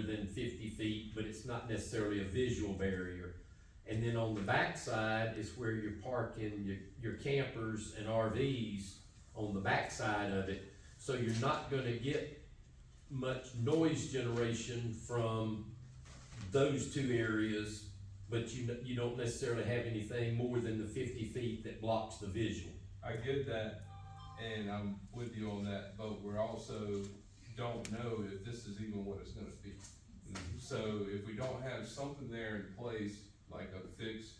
than 50 feet, but it's not necessarily a visual barrier. And then on the back side is where you're parking your campers and RVs on the back side of it. So you're not gonna get much noise generation from those two areas, but you don't necessarily have anything more than the 50 feet that blocks the visual. I get that, and I'm with you on that, but we're also don't know if this is even what it's gonna be. So if we don't have something there in place, like a fixed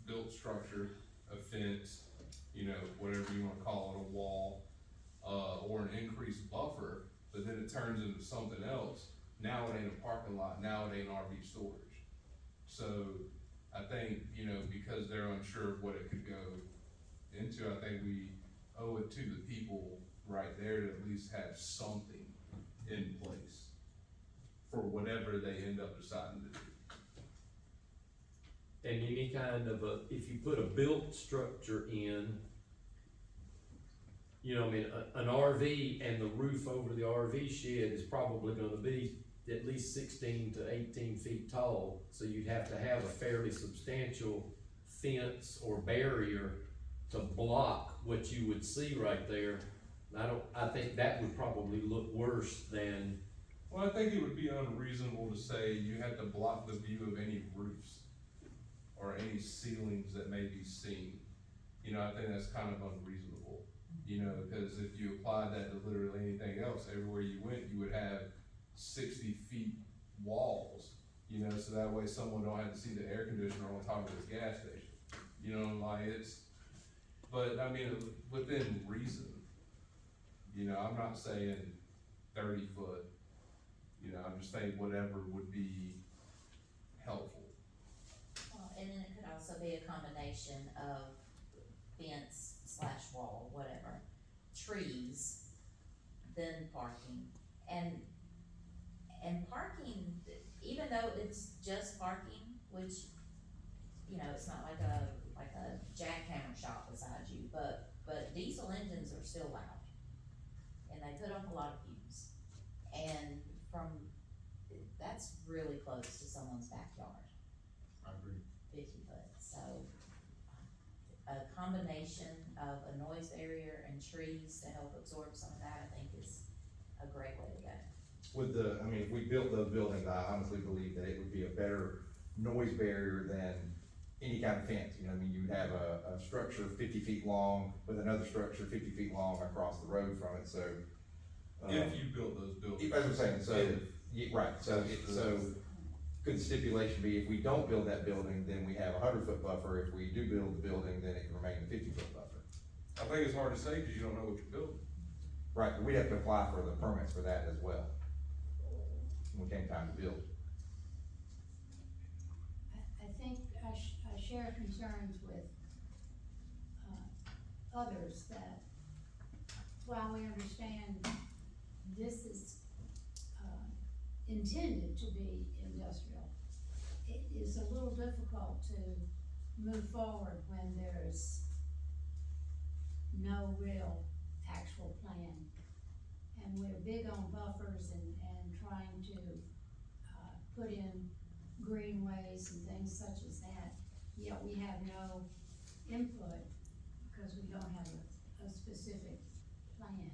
built structure, a fence, you know, whatever you wanna call it, a wall, or an increased buffer, but then it turns into something else, now it ain't a parking lot, now it ain't RV storage. So I think, you know, because they're unsure of what it could go into, I think we owe it to the people right there to at least have something in place for whatever they end up deciding to do. And any kind of if you put a built structure in, you know, I mean, an RV and the roof over the RV shed is probably gonna be at least 16 to 18 feet tall. So you'd have to have a fairly substantial fence or barrier to block what you would see right there. I think that would probably look worse than. Well, I think it would be unreasonable to say you had to block the view of any roofs or any ceilings that may be seen. You know, I think that's kind of unreasonable, you know, because if you apply that to literally anything else, everywhere you went, you would have 60 feet walls, you know, so that way someone don't have to see the air conditioner on top of this gas station. You know, like but I mean, within reason, you know, I'm not saying 30 foot, you know, I'm just saying whatever would be helpful. Well, and then it could also be a combination of fence / wall, whatever, trees, then parking, and parking, even though it's just parking, which, you know, it's not like a jackhammer shop beside you, but diesel engines are still loud. And they put up a lot of fumes. And that's really close to someone's backyard. I agree. 50 foot, so a combination of a noise barrier and trees to help absorb some of that, I think is a great way to go. I mean, if we built those buildings, I honestly believe that it would be a better noise barrier than any kind of fence. You know, I mean, you'd have a structure 50 feet long with another structure 50 feet long across the road from it, so. If you build those buildings. As I'm saying, so, yeah, right, so could the stipulation be if we don't build that building, then we have a 100-foot buffer, if we do build the building, then it can remain a 50-foot buffer? I think it's hard to say because you don't know what you're building. Right, but we'd have to apply for the permits for that as well, when it came time to build. I think I share concerns with, others that while we understand this is, intended to be industrial, it is a little difficult to move forward when there's no real actual plan. And we're big on buffers and trying to, put in greenways and things such as that, yet we have no input because we don't have a specific plan.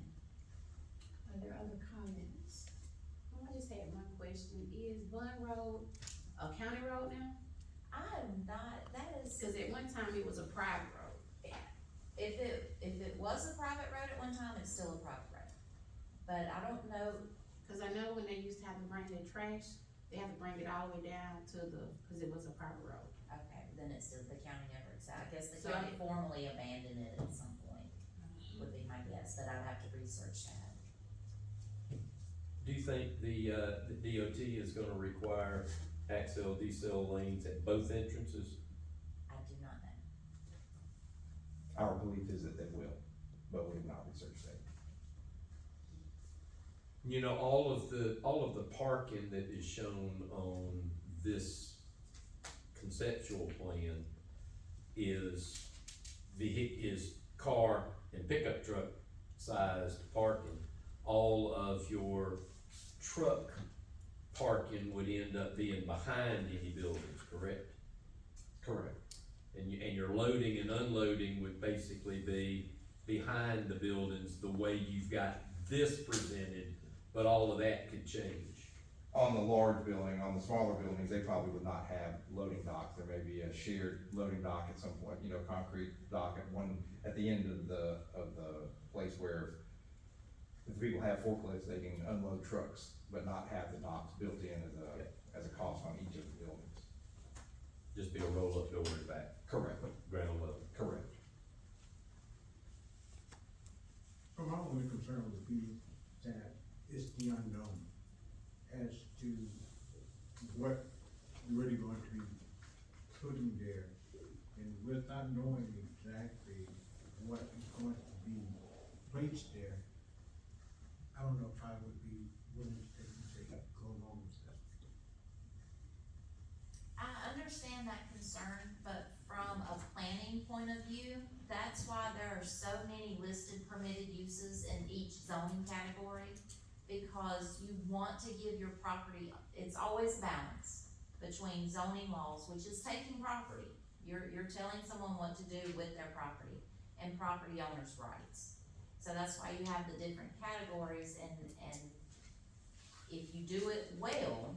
Are there other comments? Well, I just had one question. Is Bun Road a county road now? I'm not, that is, Cause at one time it was a private road. if it was a private road at one time, it's still a private road. But I don't know, Cause I know when they used to have to bring their trash, they have to bring it all the way down to cause it was a private road. okay, then it's still, the county never, I guess the So county formally abandoned it at some point, would be my guess, but I'd have to research that. Do you think the DOT is gonna require accel, decel lanes at both entrances? I do not know. Our belief is that they will, but we have not researched that. You know, all of the parking that is shown on this conceptual plan is car and pickup truck sized parking. All of your truck parking would end up being behind any buildings, correct? Correct. And your loading and unloading would basically be behind the buildings, the way you've got this presented, but all of that could change. On the large building, on the smaller buildings, they probably would not have loading docks. There may be a shared loading dock at some point, you know, concrete dock at one, at the end of the place where if people have forklifts, they can unload trucks, but not have the docks built in as a cost on each of the buildings. Just be a roll-up door in the back, Correct. ground level. Correct. So my only concern would be that it's the unknown as to what you're really going to be putting there. And without knowing exactly what is going to be placed there, I don't know if I would be willing to go along with that. I understand that concern, but from a planning point of view, that's why there are so many listed permitted uses in each zoning category. Because you want to give your property, it's always balance between zoning laws, which is taking property. You're telling someone what to do with their property, and property owners' rights. So that's why you have the different categories, and if you do it well,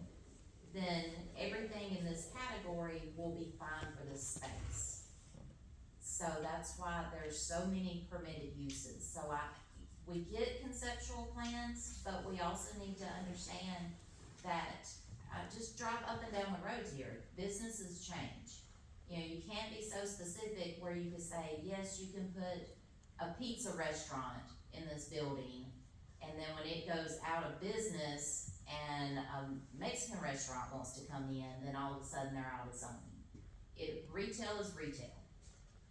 then everything in this category will be fine for this space. So that's why there's so many permitted uses. So we get conceptual plans, but we also need to understand that, just drive up and down the roads here, businesses change. You know, you can't be so specific where you could say, yes, you can put a pizza restaurant in this building, and then when it goes out of business and a Mexican restaurant wants to come in, then all of a sudden they're out of zoning. Retail is retail.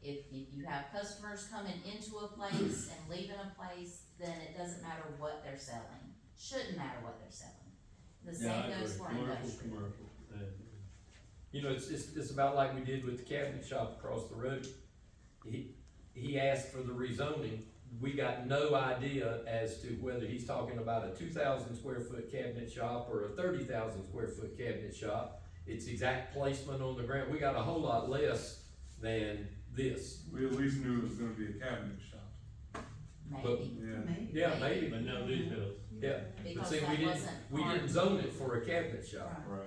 If you have customers coming into a place and leaving a place, then it doesn't matter what they're selling. Shouldn't matter what they're selling. The same goes for industrial. Commercial. You know, it's about like we did with the cabinet shop across the road. He asked for the rezoning. We got no idea as to whether he's talking about a 2,000 square foot cabinet shop or a 30,000 square foot cabinet shop. It's exact placement on the ground. We got a whole lot less than this. We at least knew it was gonna be a cabinet shop. Maybe, Yeah. Yeah, maybe. But no details. Yeah, but because see, that wasn't we part- didn't zone it for a cabinet shop. Right.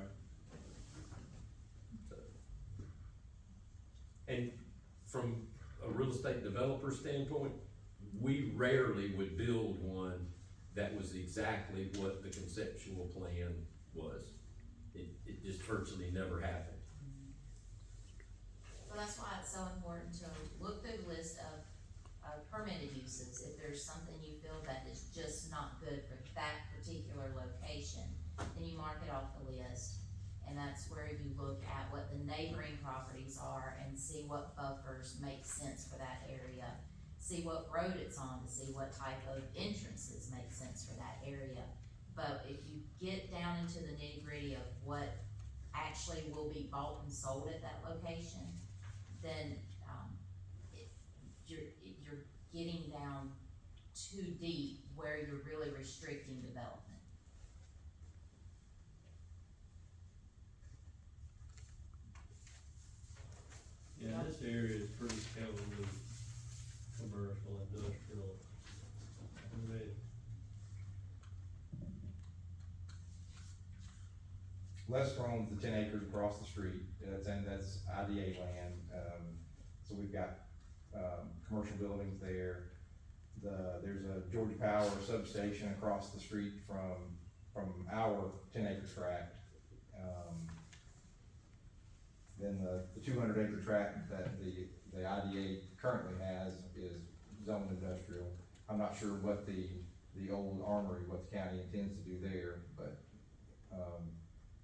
Right. And from a real estate developer standpoint, we rarely would build one that was exactly what the conceptual plan was. It just virtually never happened. So that's why it's so important to look through the list of permitted uses. If there's something you feel that is just not good for that particular location, then you mark it off the list. And that's where you look at what the neighboring properties are and see what buffers make sense for that area. See what road it's on to see what type of entrances make sense for that area. But if you get down into the nitty gritty of what actually will be bought and sold at that location, then, you're getting down too deep where you're really restricting development. Yeah, this area is pretty heavily commercial, industrial. I mean, Les owns the 10 acres across the street, that's IDA land, so we've got, commercial buildings there. There's a Georgia Power substation across the street from our 10 acre tract. Then the 200 acre tract that the IDA currently has is zoned industrial. I'm not sure what the old armory, what the county intends to do there, but,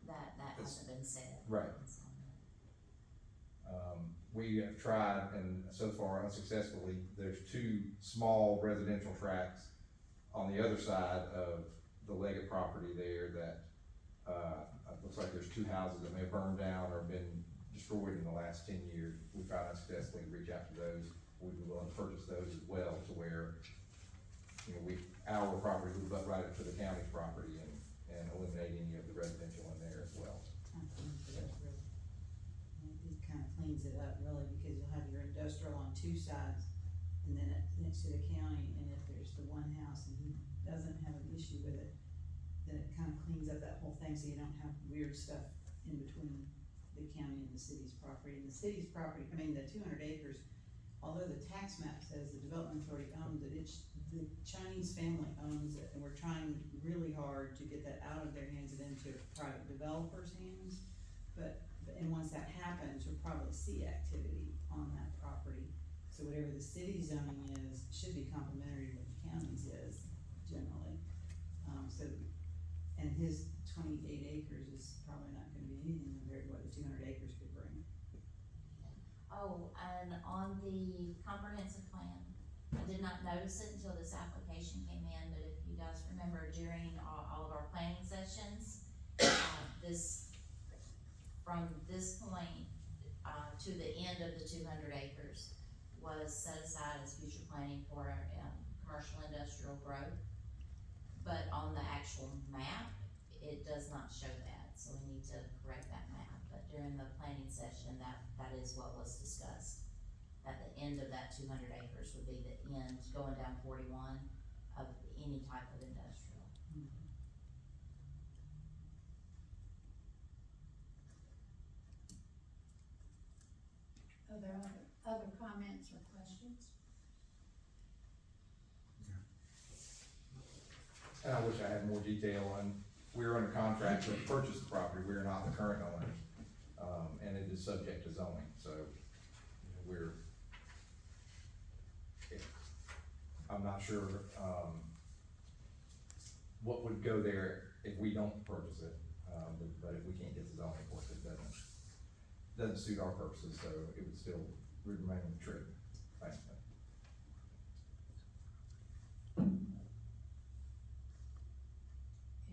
That hasn't been said. right. We have tried, and so far unsuccessfully, there's two small residential tracts on the other side of the Leggett property there that, it looks like there's two houses that may have burned down or been destroyed in the last 10 years. We tried unsuccessfully to reach out to those. We'd be willing to purchase those as well, to where, you know, our property would butt right up to the county's property, and eliminate any of the residential in there as well. It kind of cleans it up really, because you'll have your industrial on two sides and then next to the county, and if there's the one house and he doesn't have an issue with it, then it kind of cleans up that whole thing, so you don't have weird stuff in between the county and the city's property. And the city's property, I mean, the 200 acres, although the tax map says the development authority owns it, it's, the Chinese family owns it, and we're trying really hard to get that out of their hands and into private developers' hands. And once that happens, you'll probably see activity on that property. So whatever the city zoning is, should be complementary to what the county's is, generally. And his 28 acres is probably not gonna be anything compared to what the 200 acres could bring. Oh, and on the comprehensive plan, I did not notice it until this application came in, but if you guys remember during all of our planning sessions, from this point, to the end of the 200 acres was set aside as future planning for, commercial industrial growth. But on the actual map, it does not show that, so we need to correct that map. But during the planning session, that is what was discussed. At the end of that 200 acres would be the end, going down 41, of any type of industrial. Are there other comments or questions? And I wish I had more detail on, we're under contract to purchase the property, we are not the current owners. And it is subject to zoning, so, I'm not sure, what would go there if we don't purchase it. But if we can't get the zoning, of course, it doesn't suit our purposes, so it would still remain a trip, basically.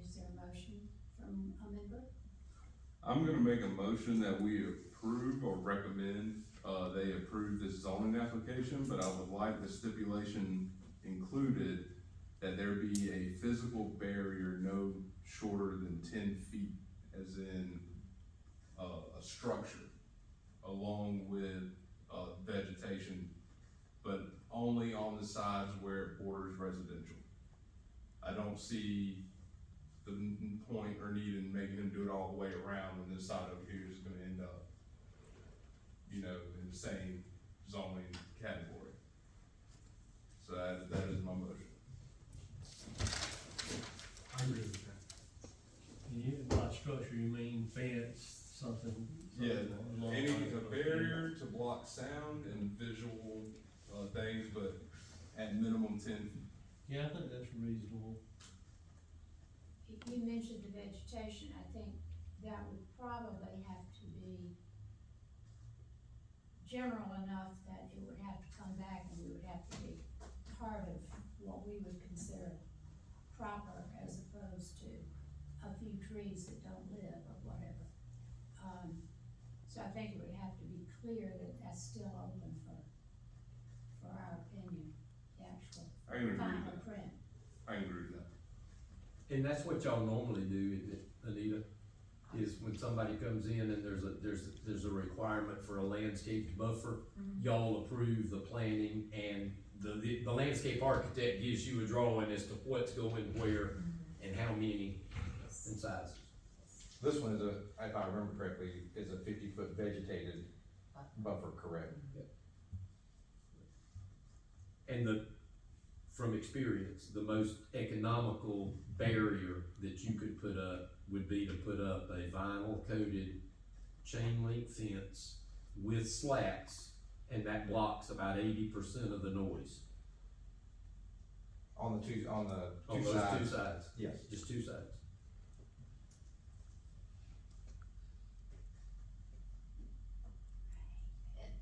Is there a motion from a member? I'm gonna make a motion that we approve or recommend, they approve this zoning application, but I would like the stipulation included that there be a physical barrier no shorter than 10 feet, as in, a structure along with, vegetation, but only on the sides where it borders residential. I don't see the point or need in making him do it all the way around when this side over here is gonna end up, in the same zoning category. So that is my motion. I agree with that. And by structure, you mean fence, something? Yeah, along any, lines a of- barrier to block sound and visual, things, but at minimum 10 feet. Yeah, I think that's reasonable. You mentioned the vegetation, I think that would probably have to be general enough that it would have to come back and we would have to be part of what we would consider proper, as opposed to a few trees that don't live or whatever. So I think it would have to be clear that that's still open for our opinion, the actual I can agree with final that. print. I can agree with that. And that's what y'all normally do, isn't it, Anita? Is when somebody comes in and there's a requirement for a landscape buffer, y'all approve the planning, and the landscape architect gives you a drawing as to what's going where and how many and sizes. This one is if I remember correctly, is a 50-foot vegetated buffer, correct? And from experience, the most economical barrier that you could put up would be to put up a vinyl coated chain link fence with slats, and that blocks about 80% of the noise. On the two On those sides? two sides, Yes. just two sides.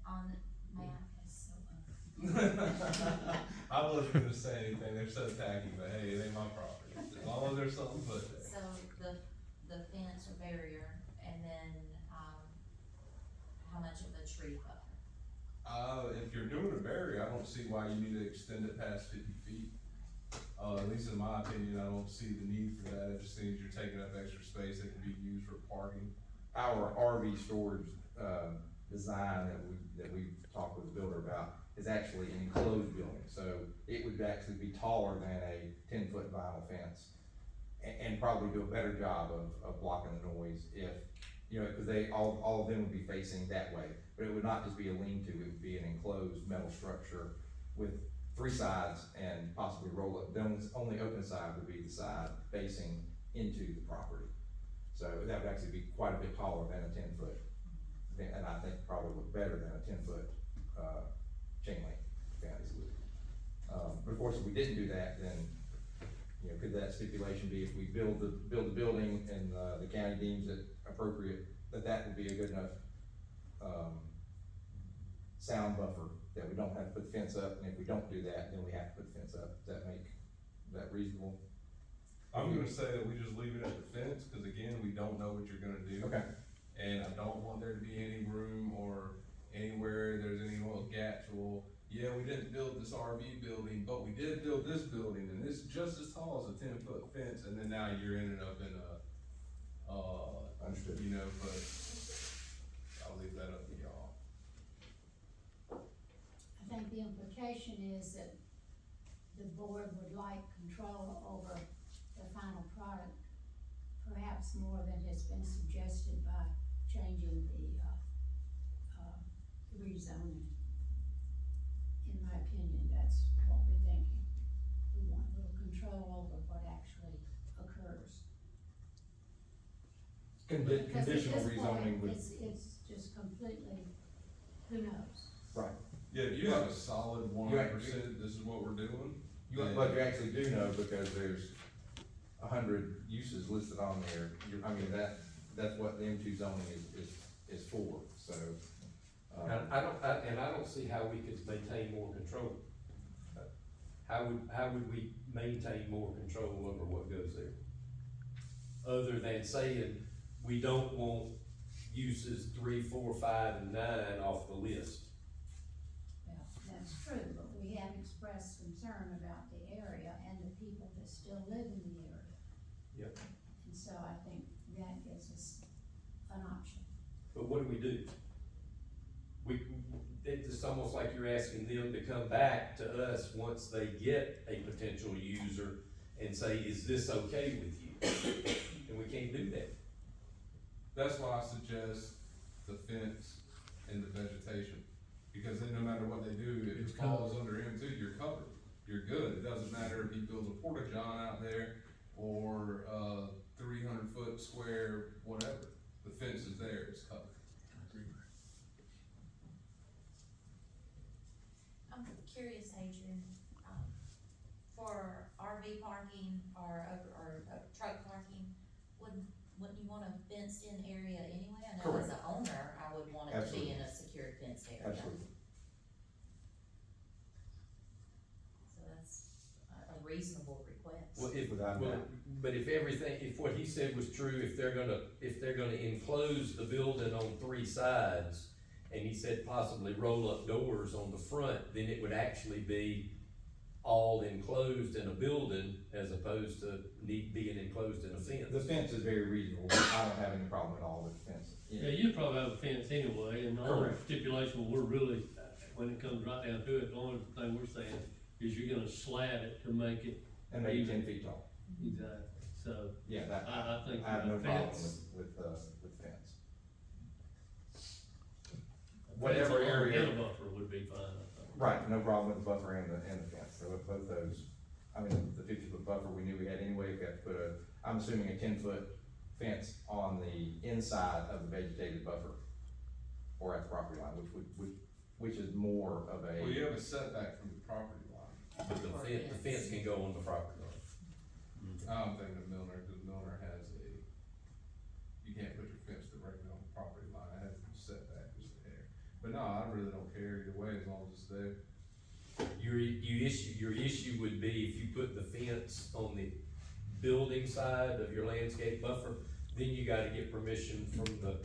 On the map is so ugly. I wasn't gonna say anything, they're so tacky, but hey, it ain't my property. As long as there's something put there. So the fence or barrier, and then, how much of a tree buffer? If you're doing a barrier, I don't see why you need to extend it past 50 feet. At least in my opinion, I don't see the need for that. It just seems you're taking up extra space that can be used for parking. Our RV storage, design that we talked with the builder about is actually an enclosed building, so it would actually be taller than a 10-foot vinyl fence, and probably do a better job of blocking the noise if, you know, cause all of them would be facing that way, but it would not just be a lean-to, it would be an enclosed metal structure with 3 sides and possibly roll up. The only open side would be the side facing into the property. So that would actually be quite a bit taller than a 10-foot, and I think probably look better than a 10-foot, chain link fence would. But of course, if we didn't do that, then, you know, could that stipulation be if we build the building and, the county deems it appropriate, that would be a good enough, sound buffer, that we don't have to put the fence up, and if we don't do that, then we have to put the fence up. Does that make that reasonable? I'm gonna say that we just leave it at the fence, cause again, we don't know what you're gonna do. Okay. And I don't want there to be any room or anywhere there's any little gaps. Well, yeah, we didn't build this RV building, but we did build this building, and it's just as tall as a 10-foot fence, and then now you're ended up in a, Understood. you know, but I'll leave that up to y'all. I think the implication is that the board would like control over the final product, perhaps more than has been suggested by changing the, rezoning. In my opinion, that's what we're thinking. We want a little control over what actually occurs. Because at Conditional this point, rezoning would, it's just completely, who knows? right. Yeah, if you have a solid 100%, this is what we're doing. But you actually do know, because there's 100 uses listed on there. I mean, that's what the M2 zoning is for, so. And I don't see how we could maintain more control. How would we maintain more control over what goes there? Other than saying, we don't want uses 3, 4, 5, and 9 off the list. Well, that's true, but we have expressed concern about the area and the people that still live in the area. Yep. And so I think that gives us an option. But what do? It's almost like you're asking them to come back to us once they get a potential user and say, is this okay with you? And we can't do that. That's why I suggest the fence and the vegetation, because then no matter what they do, if it falls under M2, you're covered. You're good. It doesn't matter if he builds a porta john out there or 300-foot square, whatever. The fence is there, it's covered. I'm curious, Adrian, for RV parking or truck parking, wouldn't you want a fenced-in area anyway? I know as Correct. an owner, I would want it to be Absolutely. in a secured fenced area. Absolutely. So that's a reasonable request. Well, Without doubt. but if what he said was true, if they're gonna enclose the building on 3 sides, and he said possibly roll up doors on the front, then it would actually be all enclosed in a building as opposed to being enclosed in a fence. The fence is very reasonable. I don't have any problem at all with the fence. Yeah, you'd probably have a fence anyway, and the only Correct. stipulation we're really, when it comes right down to it, the only thing we're saying is you're gonna slab it to make it. And maybe 10 feet tall. Exactly, so, Yeah, that, I think I have no a problem fence- with fence. a Whatever fence along area- and a buffer would be fine, I think. Right, no problem with the buffer and the fence, so with both those, I mean, the 50-foot buffer we knew we had anyway, if we have to put I'm assuming a 10-foot fence on the inside of the vegetated buffer, or at the property line, which is more of a. Well, you have a setback from the property line. But the fence can go on the property line. I'm thinking of Milner, because Milner has you can't put your fence directly on the property line, it has to be setback just a hair. But no, I really don't care either way, as long as it's there. Your issue would be if you put the fence on the building side of your landscape buffer, then you gotta get permission from the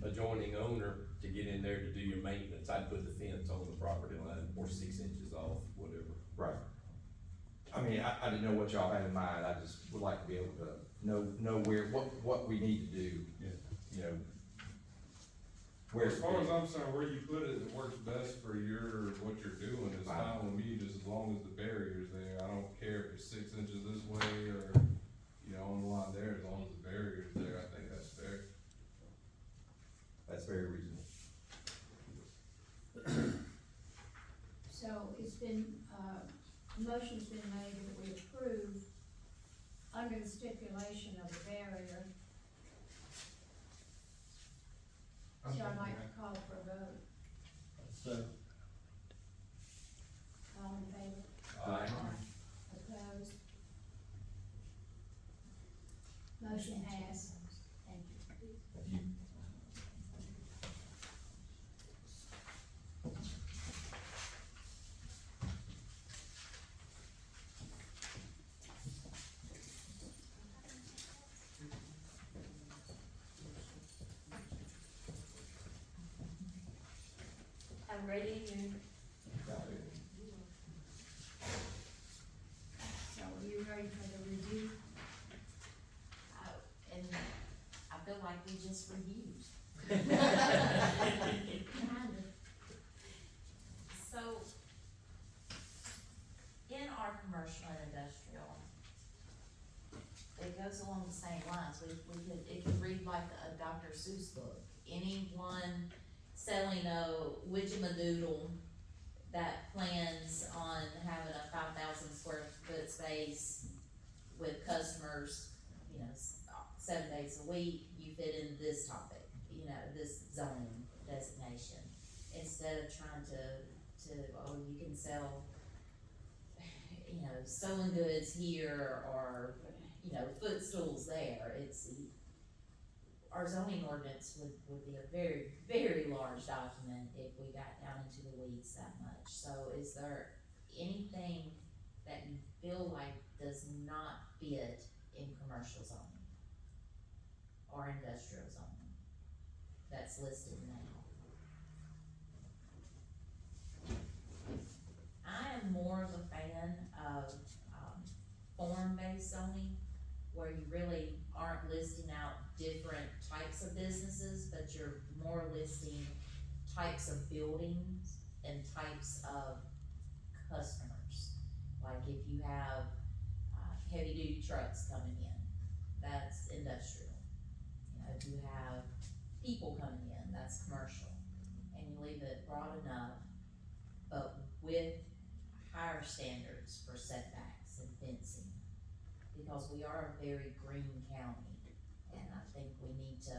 adjoining owner to get in there to do your maintenance. I'd put the fence on the property line or 6 inches off, whatever. Right. I mean, I didn't know what y'all had in mind, I just would like to be able to know where, what we need to do. Yeah. You know. Where As far as I'm concerned, where you put it, it works best for what you're doing, is fine with me, just as long as the barrier's there. I don't care if it's 6 inches this way or, you know, on the line there, as long as the barrier's there, I think that's fair. That's very reasonable. So it's been, motion's been made that we approve under the stipulation of the barrier. So I'd like to call for a vote. So, All in favor? Aye. Opposed? Motion passed. Thank you. Thank you. I'm ready, So are you ready for the review? and I feel like we just reviewed. Kind of. So, in our commercial and industrial, it goes along the same lines, it could read like a Dr. Seuss book. Anyone selling a widgemadoodle that plans on having a 5,000 square foot space with customers, you know, 7 days a week, you fit in this topic, you know, this zoning designation. Instead of trying to, oh, you can sell, you know, sewing goods here or, you know, footstools there, our zoning ordinance would be a very, very large document if we got down into the weeds that much. So is there anything that you feel like does not fit in commercial zoning or industrial zoning that's listed now? I am more of a fan of, form-based zoning, where you really aren't listing out different types of businesses, but you're more listing types of buildings and types of customers. Like if you have, heavy-duty trucks coming in, that's industrial. You know, if you have people coming in, that's commercial. And you leave it broad enough, but with higher standards for setbacks and fencing. Because we are a very green county, and I think we need to,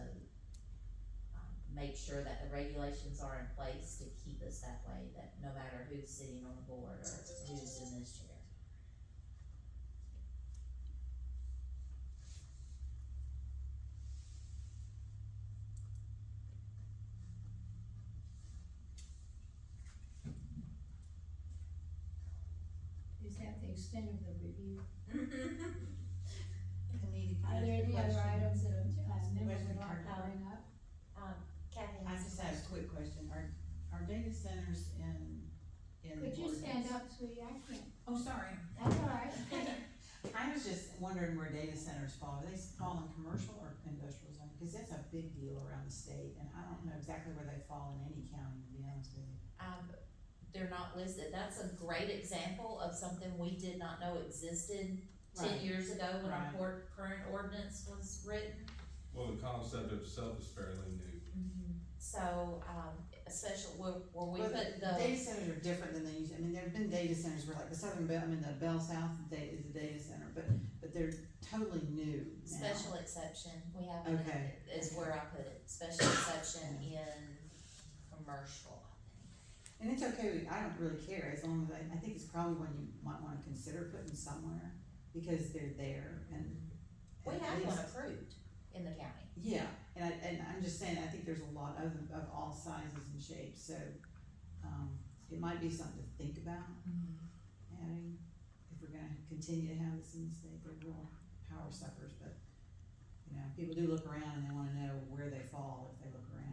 make sure that the regulations are in place to keep us that way, that no matter who's sitting on the board or who's in this chair. Is that the extent of the review? Anita, can Are I there ask any you a other question? items that members Question would like to for- bring up? Kathy I has just a have a question. quick question, are data centers in the Could you stand ordinance? up, sweetie? I can't. Oh, sorry. That's all right. I was just wondering where data centers fall, do they fall in commercial or industrial zone? Cause that's a big deal around the state, and I don't know exactly where they fall in any county, to be honest with you. They're not listed. That's a great example of something we did not know existed 10 Right. years ago when our Right. current ordinance was written. Well, the concept itself is fairly new. So, especially where we Well, put data centers are different than they used, I mean, there've been data centers where like the Southern Bell, the Bell South is a data center, but they're totally new now. special exception, we have, Okay. is where I put it, special exception in commercial, I think. And it's okay, I don't really care, as long as, I think it's probably one you might wanna consider putting somewhere, because they're there, and. We at have one least- approved in the county. Yeah, and I'm just saying, I think there's a lot of them, of all sizes and shapes, so, it might be something to think about, adding, if we're gonna continue to have this in the state, they're real power suckers, but, you know, people do look around and they wanna know where they fall if they look around.